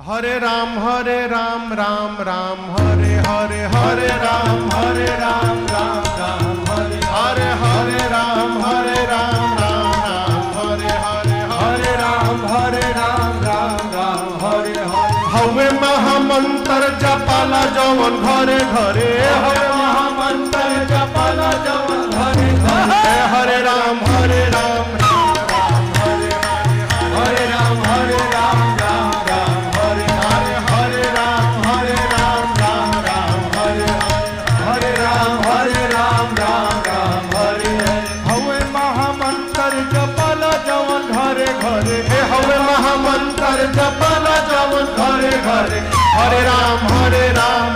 हरे राम राम राम हरे हरे हरे राम राम राम हरे हरे हरे राम राम हरे हरे हरे राम राम हरे हरे हवे महामंत्र जपाला जवन घरे घरे हवे महामंत्र जपाला जवन घरे घरे हरे राम हरे राम हरे हरे राम हवे महामंत्र जपाला जवन घरे घरे हरे राम